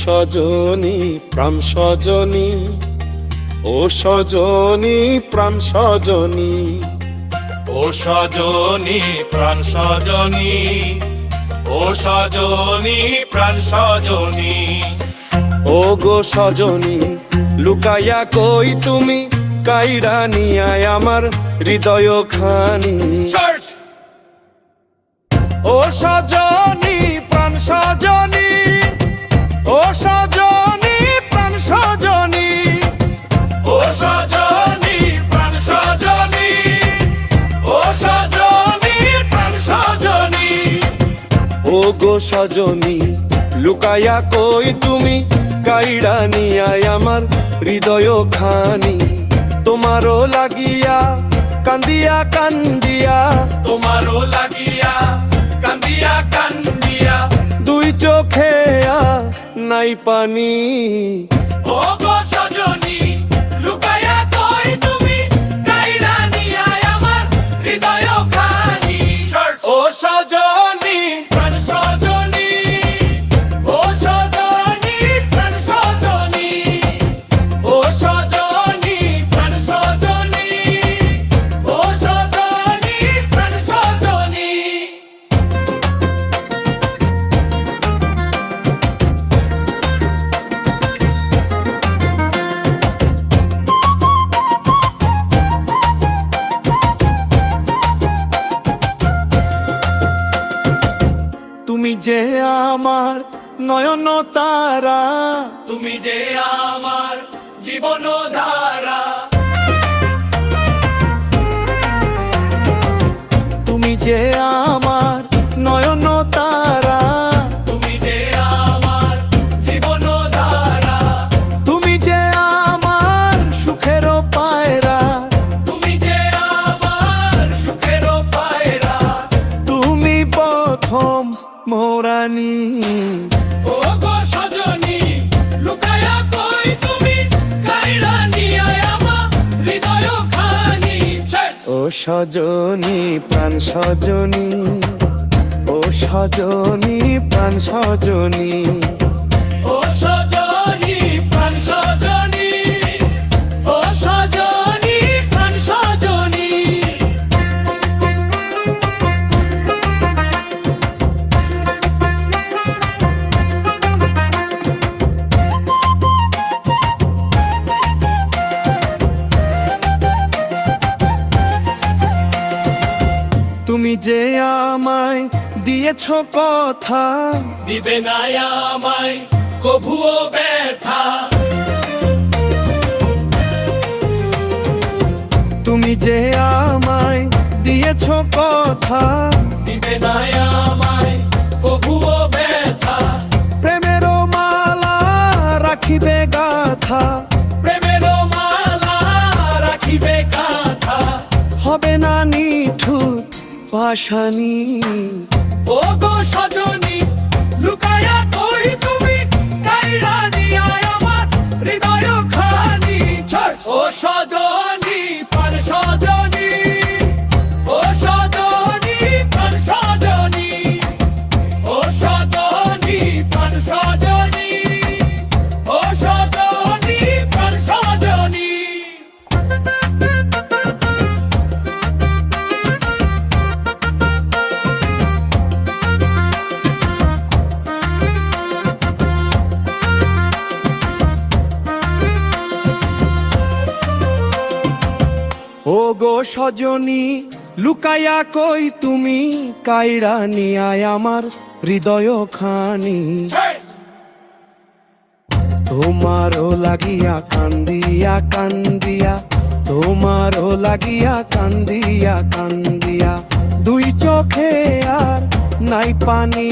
সজনী প্রাণ সজনী, ও সজনী প্রাণ সজনী, ও সজনী প্রাণ সজনী, ও সজনী প্রাণ সজনী। ও গো সজনী লুকাইয়া কই তুমি, কাইড়া নিয়ায় আমার হৃদয় খানি। ও সজনী প্রাণ সজনী, ও সজনী প্রাণ সজনী, ও সজনী প্রাণ সজনী, ও সজনী প্রাণ সজনী। ও গো সজনী লুকাইয়া কই তুমি, কাইড়া নিয়ায় আমার হৃদয় খানি। তোমারও লাগিয়া কান্দিয়া কান্দিয়া, তোমারও লাগিয়া কান্দিয়া কান্দিয়া, দুই চোখে নাই পানি। ও গো সজনী লুকাইয়া কই তুমি, কাইড়া নিয়া আমার হৃদয় খানি। ও সজনী প্রাণ সজনী, ও সজনী প্রাণ সজনী, ও সজনী প্রাণ সজনী, ও সজনী প্রাণ সজনী। তুমি যে আমার নয়ন তারা, তুমি যে আমার জীবন ধারা, তুমি যে আমার নয়ন তারা, তুমি যে আমার জীবন ধারা, তুমি যে আমার সুখের পায়রা, তুমি যে আমার সুখের পায়রা। তুমি প্রথম মোরানি। ও গো সজনী লুকায়া কই তুমি, কাইড়া নিয়া আমার হৃদয় খানি। ও সজনী প্রাণ সজনী, ও সজনী প্রাণ সজনী, ও সজনী প্রাণ সজনী, ও সজনী প্রাণ সজনী। তুমি যে আমায় দিয়েছ কথা, দিবে না আমায় কভুও ব্যথা, তুমি যে আমায় দিয়েছ কথা, দিবে না আমায় কভুও ব্যথা। প্রেমের মালা রাখিবে গাথা, প্রেমের মালা রাখিবে গাথা, হবে না নিঠুর পাশানি। ও গো সজনী লুকায়া কই তুমি, কাইড়া নিয়া আমার হৃদয় খানি। ও সজনী প্রাণ সজনী, ও সজনী প্রাণ সজনী, ও সজনী প্রাণ সজনী, ও সজনী প্রাণ সজনী। ও গো সজনী লুকায়া কই তুমি, কাইড়া নিয়ায় আমার হৃদয় খানি। তোমারও লাগিয়া কান্দিয়া কান্দিয়া, তোমারও লাগিয়া কান্দিয়া কান্দিয়া, দুই চোখে আর নাই পানি।